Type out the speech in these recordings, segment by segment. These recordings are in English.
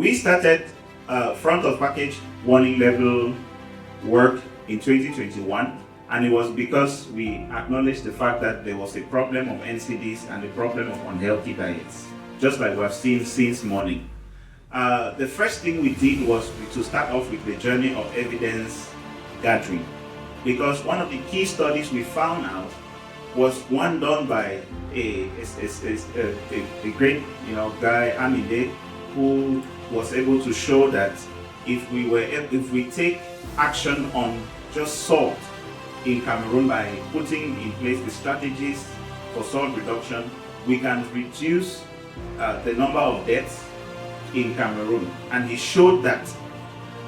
We started front of package warning label work in 2021, and it was because we acknowledged the fact that there was a problem of NCDs and a problem of unhealthy diets, just like we have seen since morning. The first thing we did was to start off with the journey of evidence gathering, because one of the key studies we found out was one done by a great guy, Amide, who was able to show that if we take action on just salt in Cameroon by putting in place the strategies for salt reduction, we can reduce the number of deaths in Cameroon, and he showed that.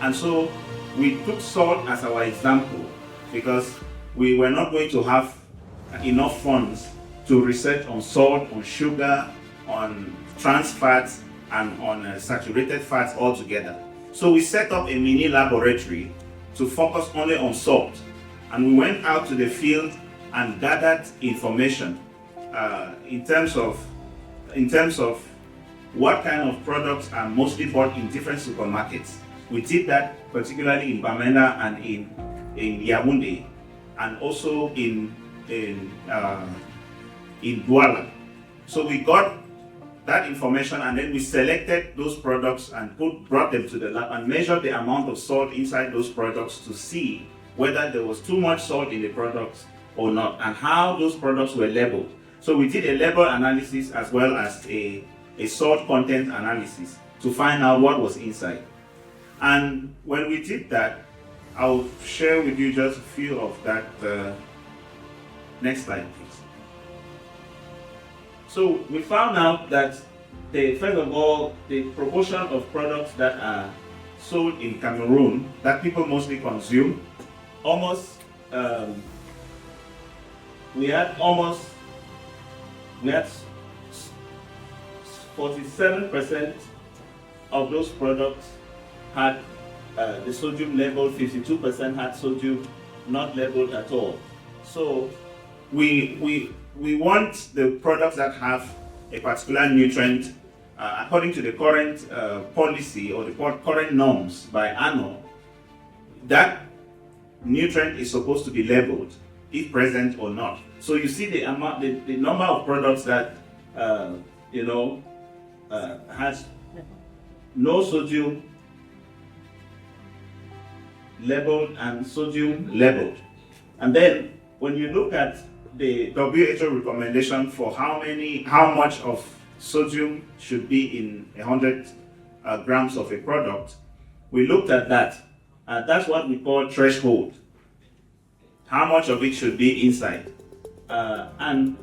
And so we took salt as our example, because we were not going to have enough funds to research on salt, on sugar, on trans fats, and on saturated fats altogether. So we set up a mini laboratory to focus only on salt, and we went out to the field and gathered information in terms of what kind of products are mostly bought in different supermarkets. We did that particularly in Bamenda and in Yaoundé, and also in Douala. So we got that information, and then we selected those products and brought them to the lab and measured the amount of salt inside those products to see whether there was too much salt in the products or not, and how those products were labeled. So we did a label analysis as well as a salt content analysis to find out what was inside. And when we did that, I'll share with you just a few of that. Next slide, please. So we found out that first of all, the proportion of products that are sold in Cameroon that people mostly consume, we had 47% of those products had the sodium labeled, 52% had sodium not labeled at all. So we want the products that have a particular nutrient according to the current policy or the current norms by ANO. That nutrient is supposed to be labeled if present or not. So you see the amount, the number of products that has no sodium labeled and sodium labeled. And then when you look at the WHO recommendation for how much of sodium should be in 100 grams of a product, we looked at that. That's what we call threshold. How much of it should be inside. And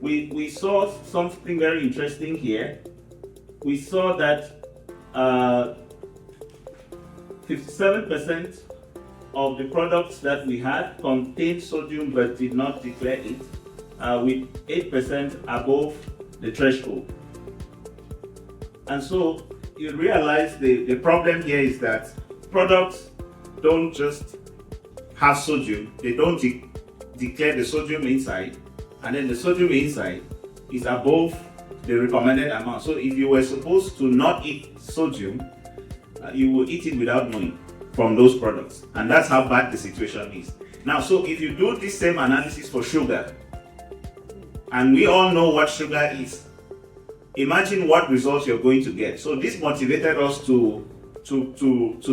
we saw something very interesting here. We saw that 57% of the products that we had contained sodium but did not declare it, with 8% above the threshold. And so you realize the problem here is that products don't just have sodium, they don't declare the sodium inside, and then the sodium inside is above the recommended amount. So if you were supposed to not eat sodium, you will eat it without knowing from those products. And that's how bad the situation is. Now, so if you do this same analysis for sugar, and we all know what sugar is, imagine what results you're going to get. So this motivated us to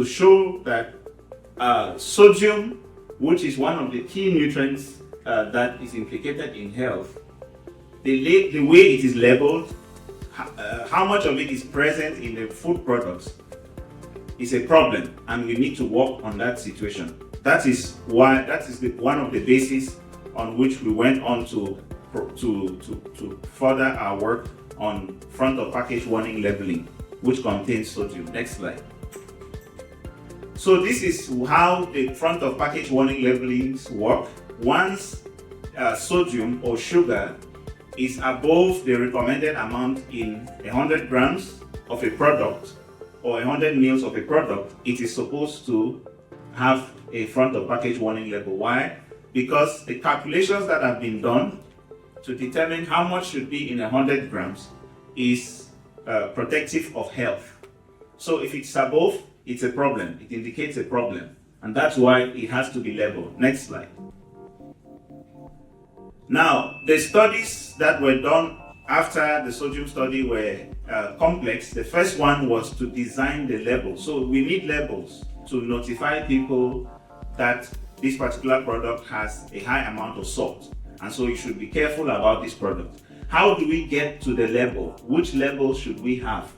show that sodium, which is one of the key nutrients that is implicated in health, the way it is labeled, how much of it is present in the food products, is a problem, and we need to work on that situation. That is one of the bases on which we went on to further our work on front of package warning labeling, which contains sodium. Next slide. So this is how the front of package warning labelings work. Once sodium or sugar is above the recommended amount in 100 grams of a product or 100 mils of a product, it is supposed to have a front of package warning label. Why? Because the calculations that have been done to determine how much should be in 100 grams is protective of health. So if it's above, it's a problem. It indicates a problem. And that's why it has to be labeled. Next slide. Now, the studies that were done after the sodium study were complex. The first one was to design the labels. So we need labels to notify people that this particular product has a high amount of salt. And so you should be careful about this product. How do we get to the label? Which label should we have?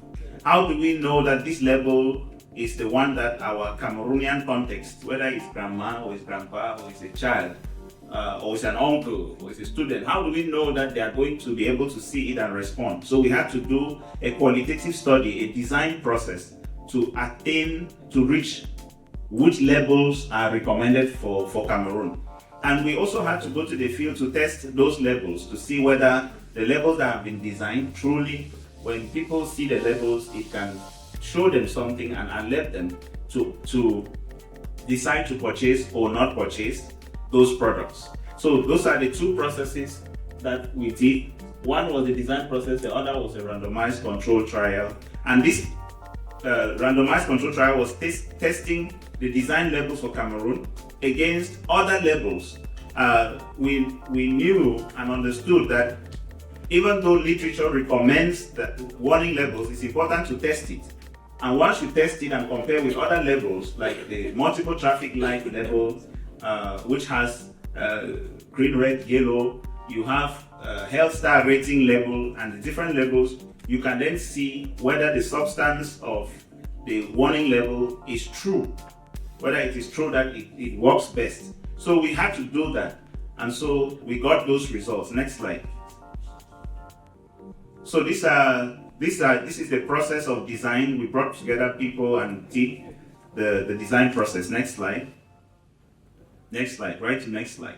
How do we know that this label is the one that our Cameroonian context, whether it's grandma or it's grandpa or it's a child, or it's an uncle or it's a student, how do we know that they are going to be able to see it and respond? So we had to do a qualitative study, a design process to reach which labels are recommended for Cameroon. And we also had to go to the field to test those labels to see whether the labels that have been designed truly, when people see the labels, it can show them something and alert them to decide to purchase or not purchase those products. So those are the two processes that we did. One was the design process, the other was a randomized control trial. And this randomized control trial was testing the design labels for Cameroon against other labels. We knew and understood that even though literature recommends that warning labels, it's important to test it. And once you test it and compare with other labels, like the multiple traffic light label, which has green, red, yellow, you have health star rating label and the different labels, you can then see whether the substance of the warning label is true, whether it is true that it works best. So we had to do that, and so we got those results. Next slide. So this is the process of design. We brought together people and did the design process. Next slide. Next slide, right to next slide.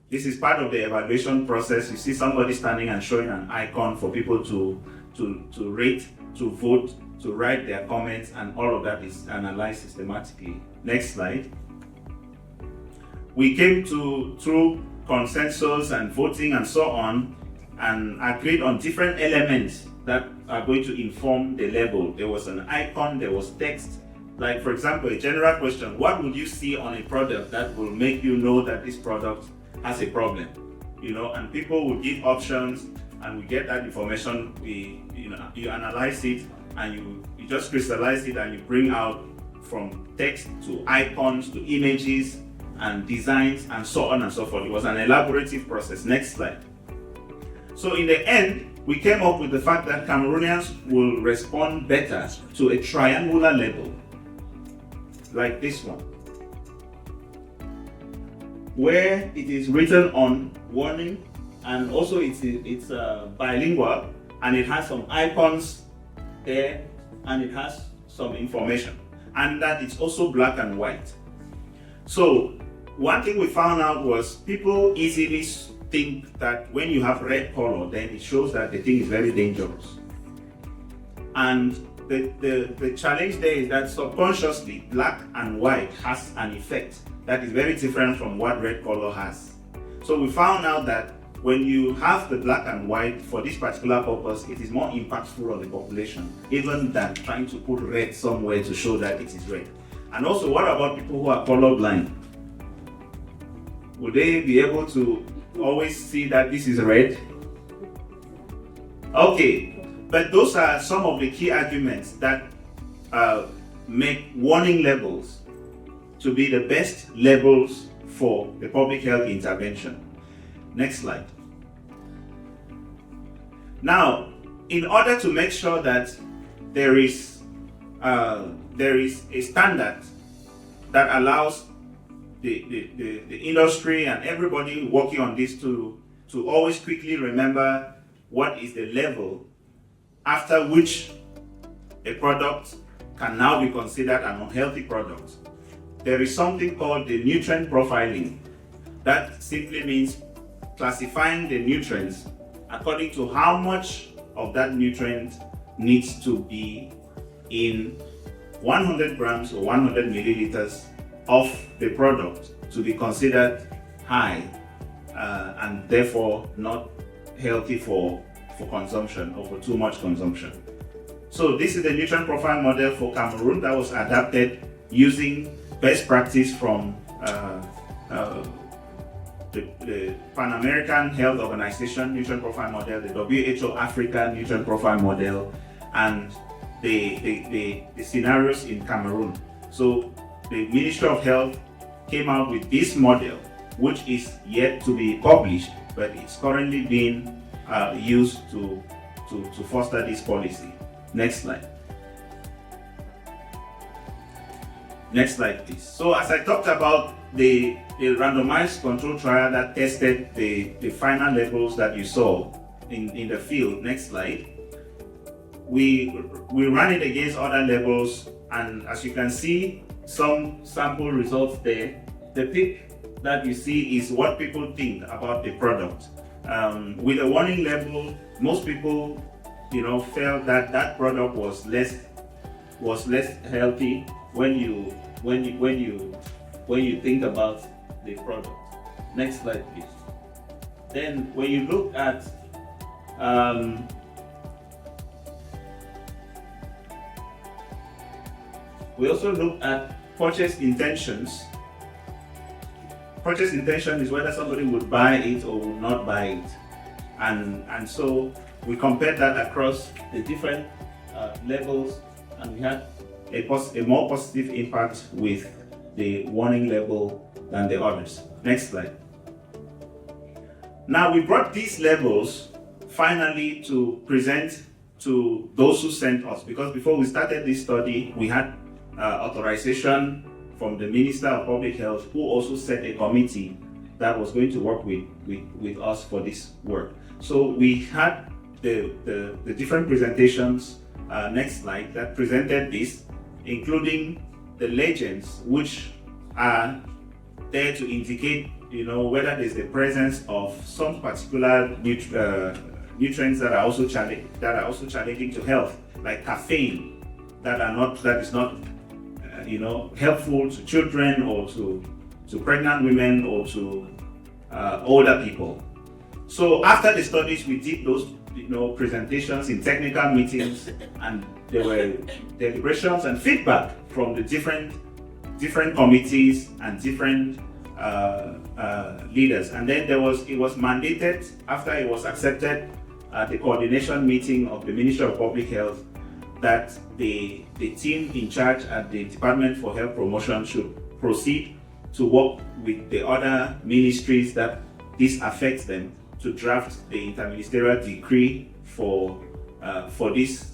This is part of the evaluation process. You see somebody standing and showing an icon for people to rate, to vote, to write their comments, and all of that is analyzed systematically. Next slide. We came through consensus and voting and so on, and agreed on different elements that are going to inform the label. There was an icon, there was text. Like, for example, a general question: what would you see on a product that will make you know that this product has a problem? And people would give options, and we get that information. You analyze it, and you just crystallize it, and you bring out from text to icons to images and designs and so on and so forth. It was an elaborative process. Next slide. So in the end, we came up with the fact that Cameroonians will respond better to a triangular label, like this one, where it is written on warning, and also it's bilingual, and it has some icons there, and it has some information, and that it's also black and white. So one thing we found out was people easily think that when you have red color, then it shows that the thing is very dangerous. And the challenge there is that subconsciously, black and white has an effect that is very different from what red color has. So we found out that when you have the black and white for this particular purpose, it is more impactful on the population, even than trying to put red somewhere to show that it is red. And also, what about people who are colorblind? Would they be able to always see that this is red? Okay, but those are some of the key arguments that make warning labels to be the best labels for the public health intervention. Next slide. Now, in order to make sure that there is a standard that allows the industry and everybody working on this to always quickly remember what is the level after which a product can now be considered an unhealthy product. There is something called the nutrient profiling. That simply means classifying the nutrients according to how much of that nutrient needs to be in 100 grams or 100 milliliters of the product to be considered high and therefore not healthy for consumption or for too much consumption. So this is the nutrient profile model for Cameroon that was adapted using best practice from the Pan American Health Organization nutrient profile model, the WHO Africa nutrient profile model, and the scenarios in Cameroon. So the Ministry of Health came out with this model, which is yet to be published, but it's currently being used to foster this policy. Next slide. Next slide, please. So as I talked about the randomized control trial that tested the final levels that you saw in the field. Next slide. We ran it against other levels, and as you can see, some sample results there. The peak that you see is what people think about the product. With a warning level, most people, felt that that product was less healthy when you think about the product. Next slide, please. Then, when you look at we also look at purchase intentions. Purchase intention is whether somebody would buy it or would not buy it, and so we compared that across the different levels, and we had a more positive impact with the warning level than the others. Next slide. Now we brought these levels finally to present to those who sent us, because before we started this study, we had authorization from the Minister of Public Health, who also set a committee that was going to work with us for this work. So we had the different presentations, next slide, that presented this, including the legends, which are there to indicate, whether there's the presence of some particular nutrients that are also challenging to health, like caffeine, that is not helpful to children or to pregnant women or to older people. So after the studies, we did those presentations in technical meetings, and there were deliberations and feedback from the different committees and different leaders. And then it was mandated, after it was accepted at the coordination meeting of the Ministry of Public Health, that the team in charge at the Department for Health Promotion should proceed to work with the other ministries that this affects them to draft the interministerial decree for this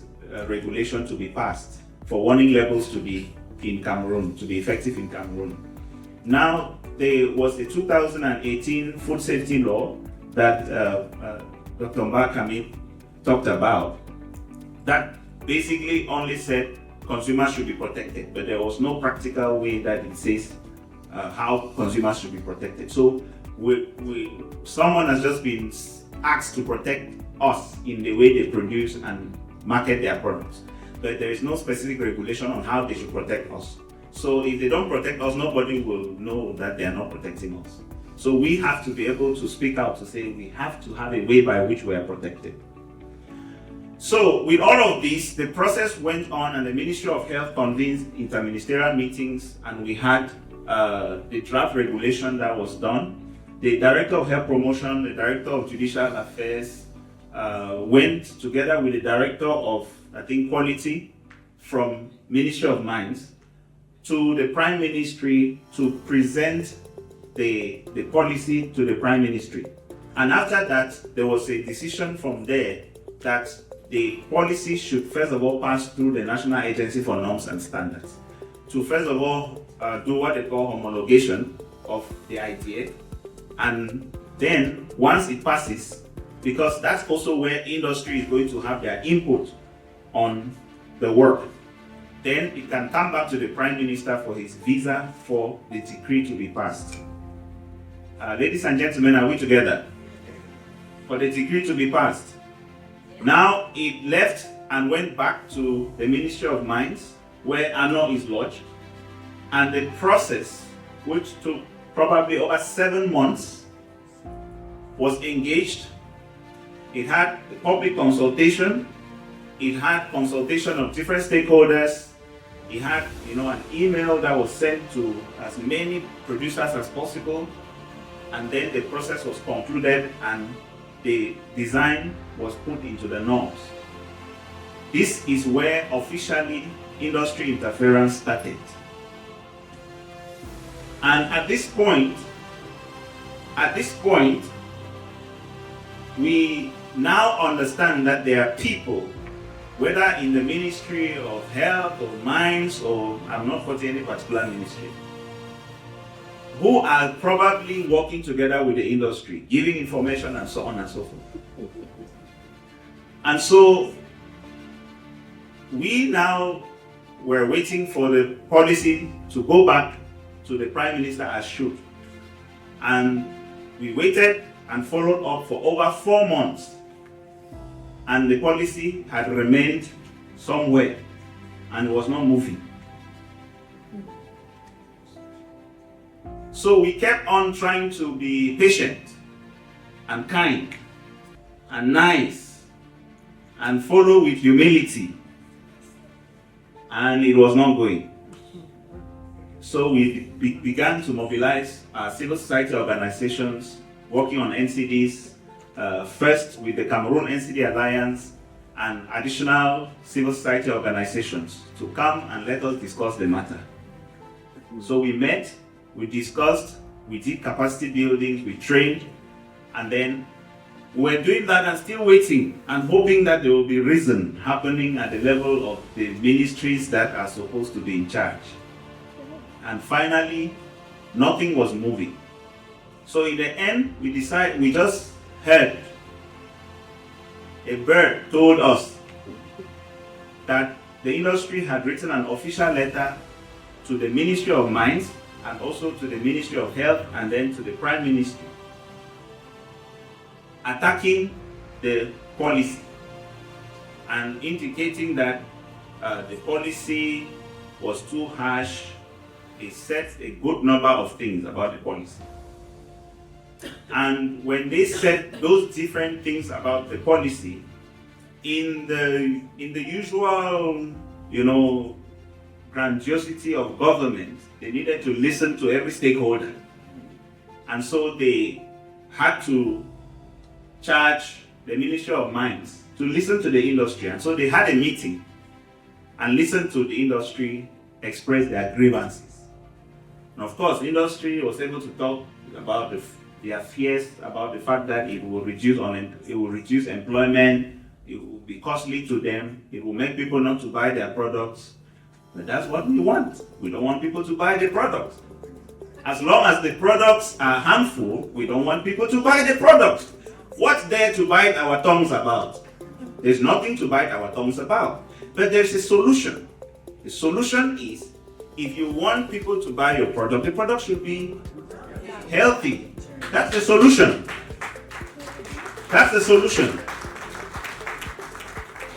regulation to be passed, for warning levels to be in Cameroon, to be effective in Cameroon. Now, there was a 2018 food safety law that Dr. Mbakami talked about, that basically only said consumers should be protected, but there was no practical way that it says how consumers should be protected. So someone has just been asked to protect us in the way they produce and market their products, but there is no specific regulation on how they should protect us. So if they don't protect us, nobody will know that they are not protecting us. So we have to be able to speak out to say we have to have a way by which we are protected. So with all of this, the process went on, and the Ministry of Health convened interministerial meetings, and we had the draft regulation that was done. The Director of Health Promotion, the Director of Judicial Affairs went together with the Director of, Quality from Ministry of Mines to the Prime Ministry to present the policy to the Prime Ministry. And after that, there was a decision from there that the policy should first of all pass through the National Agency for Norms and Standards to first of all do what they call homologation of the idea. And then once it passes, because that's also where industry is going to have their input on the work, then it can come back to the Prime Minister for his visa for the decree to be passed. Ladies and gentlemen, are we together? For the decree to be passed. Now it left and went back to the Ministry of Mines, where ANO is lodged, and the process, which took probably over 7 months, was engaged. It had a public consultation, it had consultation of different stakeholders. It had, an email that was sent to as many producers as possible, and then the process was concluded and the design was put into the norms. This is where officially industry interference started. And at this point, we now understand that there are people, whether in the Ministry of Health or Mines, or I'm not quoting any particular ministry, who are probably working together with the industry, giving information and so on and so forth. And so we now were waiting for the policy to go back to the Prime Minister as should. And we waited and followed up for over 4 months. And the policy had remained somewhere and was not moving. So we kept on trying to be patient and kind and nice and follow with humility. And it was not going. So we began to mobilize our civil society organizations working on NCDs, first with the Cameroon NCD Alliance and additional civil society organizations to come and let us discuss the matter. So we met, we discussed, we did capacity building, we trained, and then we were doing that and still waiting and hoping that there will be reason happening at the level of the ministries that are supposed to be in charge. And finally, nothing was moving. So in the end, we just heard a bird told us that the industry had written an official letter to the Ministry of Mines and also to the Ministry of Health and then to the Prime Minister, attacking the policy and indicating that the policy was too harsh. It said a good number of things about the policy. And when they said those different things about the policy, in the usual, grandiosity of government, they needed to listen to every stakeholder. And so they had to charge the Ministry of Mines to listen to the industry. And so they had a meeting and listened to the industry express their grievances. And of course, the industry was able to talk about their fears about the fact that it will reduce employment, it will be costly to them, it will make people not to buy their products. But that's what we want. We don't want people to buy the products. As long as the products are harmful, we don't want people to buy the products. What's there to bite our tongues about? There's nothing to bite our tongues about. But there's a solution. The solution is, if you want people to buy your product, the product should be healthy. That's the solution. That's the solution.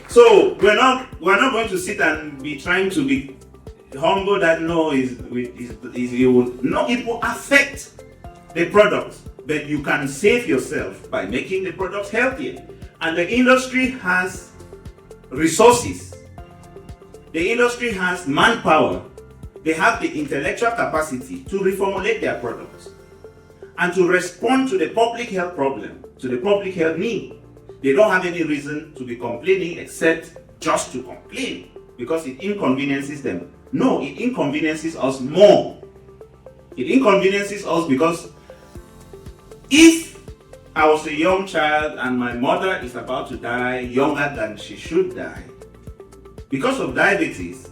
So we're not going to sit and be trying to be humble that it will affect the product, but you can save yourself by making the products healthier. And the industry has resources. The industry has manpower. They have the intellectual capacity to reformulate their products and to respond to the public health problem, to the public health need. They don't have any reason to be complaining except just to complain because it inconveniences them. No, it inconveniences us more. It inconveniences us because if I was a young child and my mother is about to die younger than she should die because of diabetes,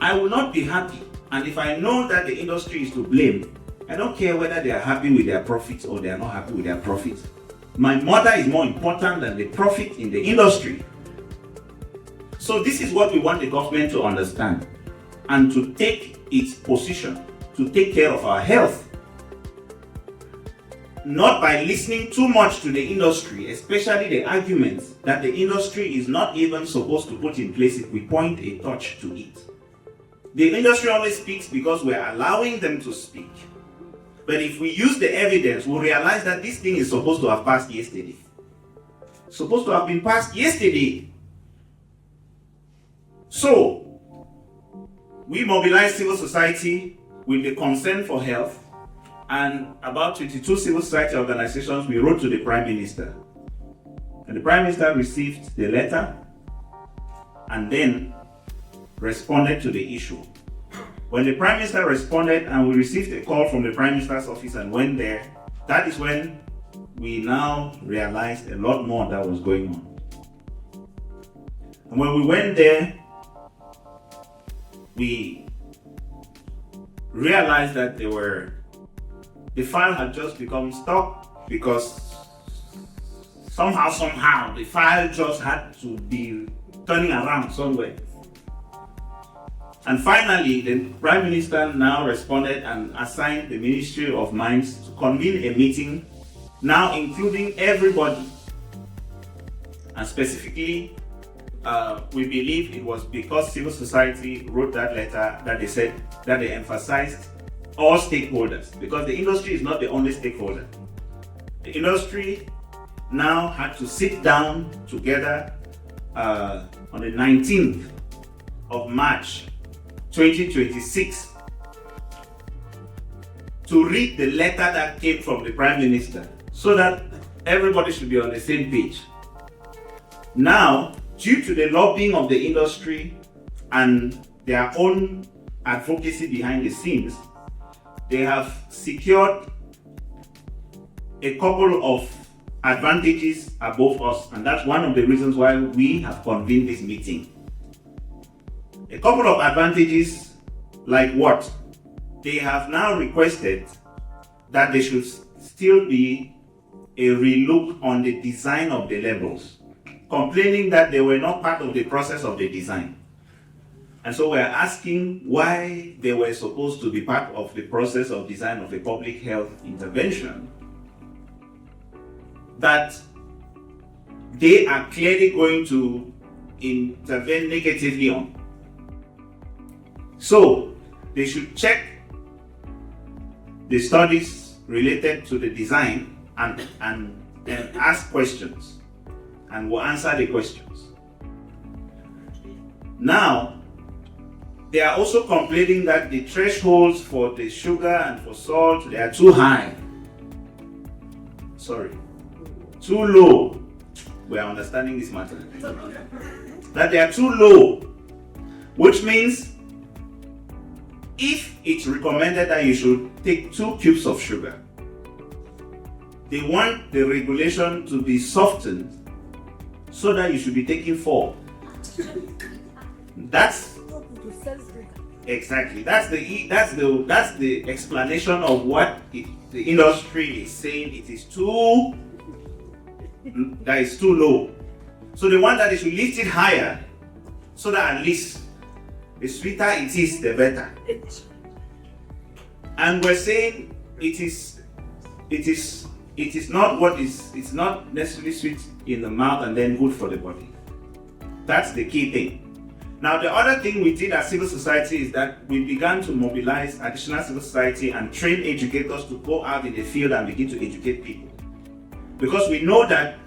I will not be happy. And if I know that the industry is to blame, I don't care whether they are happy with their profits or they are not happy with their profits. My mother is more important than the profit in the industry. So this is what we want the government to understand and to take its position, to take care of our health. Not by listening too much to the industry, especially the arguments that the industry is not even supposed to put in place if we point a torch to it. The industry only speaks because we're allowing them to speak. But if we use the evidence, we'll realize that this thing is supposed to have passed yesterday. Supposed to have been passed yesterday. So, we mobilized civil society with the Concern for Health, and about 22 civil society organizations, we wrote to the Prime Minister. And the Prime Minister received the letter and then responded to the issue. When the Prime Minister responded and we received a call from the Prime Minister's office and went there, that is when we now realized a lot more that was going on. And when we went there, we realized that the file had just become stuck because somehow the file just had to be turning around somewhere. And finally, the Prime Minister now responded and assigned the Ministry of Mines to convene a meeting, now including everybody. And specifically, we believe it was because civil society wrote that letter that they said that they emphasized all stakeholders, because the industry is not the only stakeholder. The industry now had to sit down together on the 19th of March 2026 to read the letter that came from the Prime Minister so that everybody should be on the same page. Now, due to the lobbying of the industry and their own advocacy behind the scenes, they have secured a couple of advantages above us, and that's one of the reasons why we have convened this meeting. A couple of advantages, like what? They have now requested that there should still be a relook on the design of the levels, complaining that they were not part of the process of the design. And so we're asking why they were supposed to be part of the process of design of a public health intervention that they are clearly going to intervene negatively on. So they should check the studies related to the design and then ask questions, and we'll answer the questions. Now, they are also complaining that the thresholds for the sugar and for salt, they are too high. Too low. We are understanding this matter. That they are too low, which means if it's recommended that you should take 2 cubes of sugar, they want the regulation to be softened so that you should be taking 4. That's exactly. That's the explanation of what the industry is saying. It is too low. So they want that they should lift it higher, so that at least the sweeter it is, the better. And we're saying it's not necessarily sweet in the mouth and then good for the body. That's the key thing. Now, the other thing we did as civil society is that we began to mobilize additional civil society and train educators to go out in the field and begin to educate people. Because we know that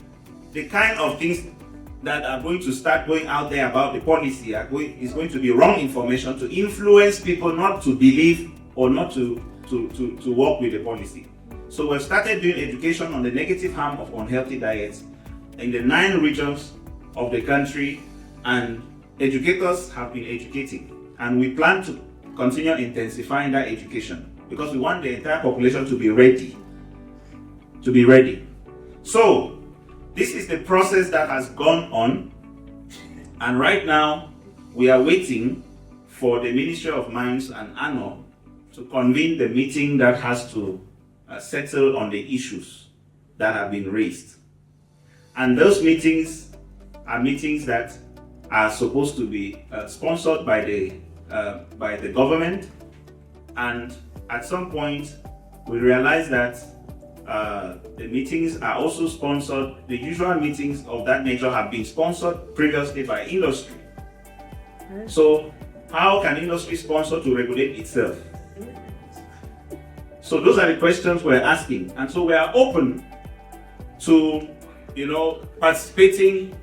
the kind of things that are going to start going out there about the policy is going to be wrong information to influence people not to believe or not to work with the policy. So we've started doing education on the negative harm of unhealthy diets in the 9 regions of the country, and educators have been educating, and we plan to continue intensifying that education because we want the entire population to be ready. So this is the process that has gone on, and right now we are waiting for the Ministry of Mines and ANO to convene the meeting that has to settle on the issues that have been raised. And those meetings are meetings that are supposed to be sponsored by the government, and at some point we realized that the meetings are also sponsored. The usual meetings of that nature have been sponsored previously by industry. So how can industry sponsor to regulate itself? So those are the questions we're asking, and so we are open to participating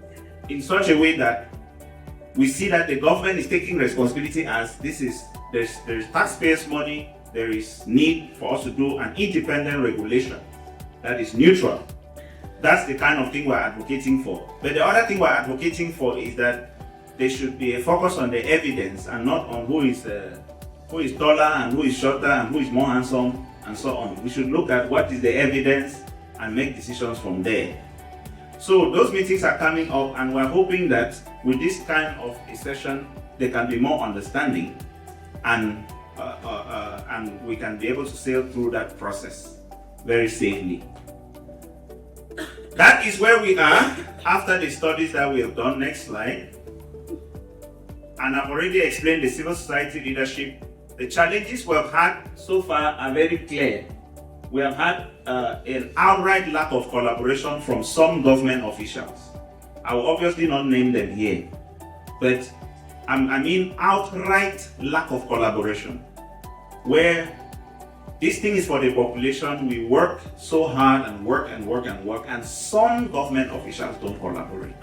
in such a way that we see that the government is taking responsibility as there's taxpayers' money, there is need for us to do an independent regulation that is neutral. That's the kind of thing we're advocating for. But the other thing we're advocating for is that there should be a focus on the evidence and not on who is taller and who is shorter and who is more handsome and so on. We should look at what is the evidence and make decisions from there. So those meetings are coming up, and we're hoping that with this kind of a session, there can be more understanding, and we can be able to sail through that process very safely. That is where we are after the studies that we have done. Next slide. And I've already explained the civil society leadership. The challenges we have had so far are very clear. We have had an outright lack of collaboration from some government officials. I will obviously not name them here, but I mean outright lack of collaboration, where this thing is for the population. We work so hard and work, and some government officials don't collaborate.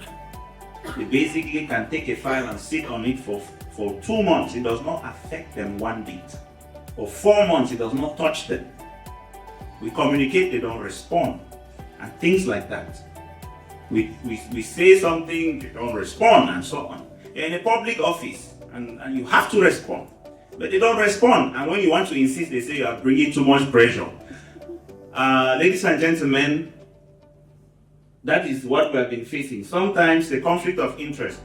They basically can take a file and sit on it for 2 months. It does not affect them one bit. For 4 months, it does not touch them. We communicate, they don't respond, and things like that. We say something, they don't respond, and so on. You're in a public office, and you have to respond, but they don't respond. And when you want to insist, they say you are bringing too much pressure. Ladies and gentlemen, that is what we have been facing. Sometimes the conflict of interest.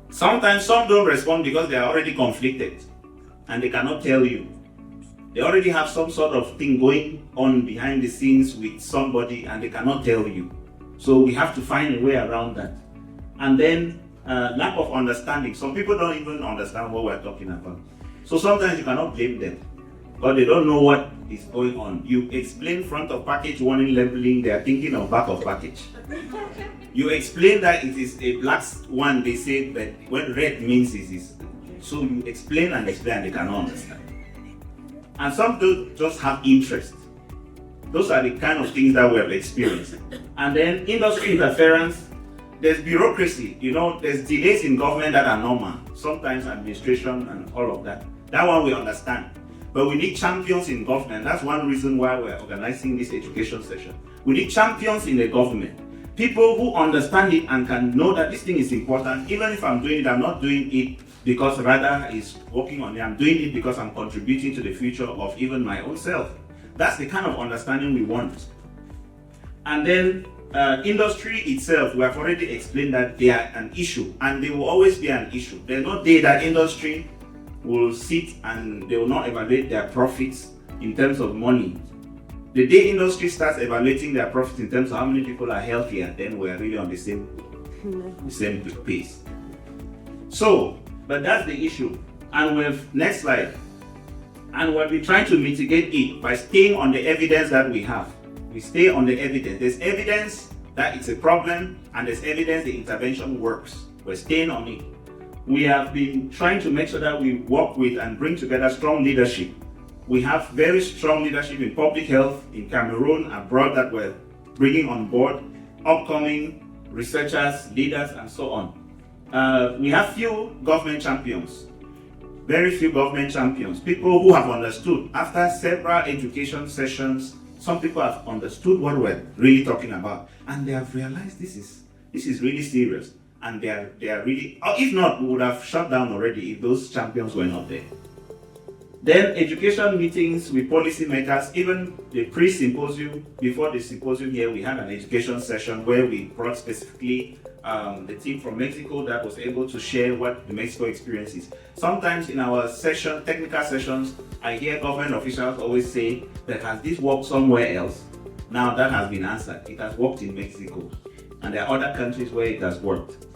Sometimes some don't respond because they are already conflicted, and they cannot tell you. They already have some sort of thing going on behind the scenes with somebody, and they cannot tell you. So we have to find a way around that. And then lack of understanding. Some people don't even understand what we're talking about. So sometimes you cannot blame them, but they don't know what is going on. You explain front of package warning labeling, they are thinking of back of package. You explain that it is a black one, they say that what red means is. So you explain and explain, they cannot understand. And some do just have interest. Those are the kind of things that we have experienced. And then industry interference, there's bureaucracy, there's delays in government that are normal. Sometimes administration and all of that. That one we understand. But we need champions in government. That's one reason why we're organizing this education session. We need champions in the government. People who understand it and can know that this thing is important. Even if I'm doing it, I'm not doing it because rather is working on it. I'm doing it because I'm contributing to the future of even my own self. That's the kind of understanding we want. And then industry itself, we have already explained that they are an issue, and they will always be an issue. There's no day that industry will sit and they will not evaluate their profits in terms of money. The day industry starts evaluating their profits in terms of how many people are healthier, then we're really on the same pace. So, but that's the issue. And next slide. And we'll be trying to mitigate it by staying on the evidence that we have. We stay on the evidence. There's evidence that it's a problem, and there's evidence the intervention works. We're staying on it. We have been trying to make sure that we work with and bring together strong leadership. We have very strong leadership in public health in Cameroon, abroad, that we're bringing on board, upcoming researchers, leaders, and so on. We have few government champions, very few government champions, people who have understood. After several education sessions, some people have understood what we're really talking about, and they have realized this is really serious, and they are really, or if not, we would have shut down already if those champions were not there. Then education meetings with policymakers, even the pre-symposium, before the symposium here, we had an education session where we brought specifically the team from Mexico that was able to share what the Mexico experience is. Sometimes in our technical sessions, I hear government officials always say that has this worked somewhere else? Now that has been answered. It has worked in Mexico, and there are other countries where it has worked.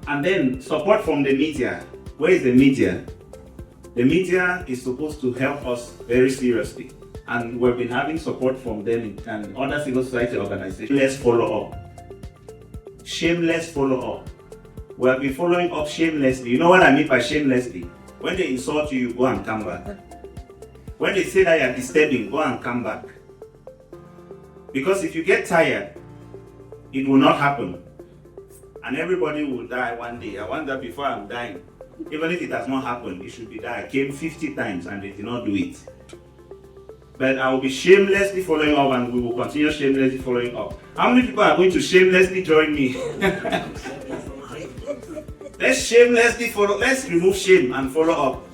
And then support from the media. Where is the media? The media is supposed to help us very seriously, and we've been having support from them and other civil society organizations. Let's follow up. Shameless follow up. We have been following up shamelessly. You know what I mean by shamelessly? When they insult you, you go and come back. When they say that you're disturbing, go and come back. Because if you get tired, it will not happen. and everybody will die one day. I want that before I'm dying. Even if it has not happened, it should be that I came 50 times and they did not do it. But I will be shamelessly following up, and we will continue shamelessly following up. How many people are going to shamelessly join me? Let's shamelessly follow. Let's remove shame and follow up.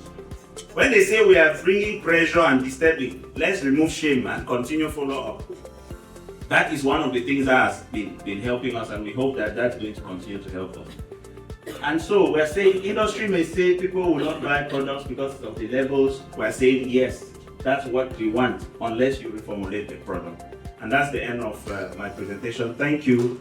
When they say we are bringing pressure and disturbing, let's remove shame and continue follow up. That is one of the things that has been helping us, and we hope that that's going to continue to help us. And so we're saying, industry may say people will not buy products because of the levels. We're saying yes, that's what we want, unless you reformulate the product. And that's the end of my presentation. Thank you.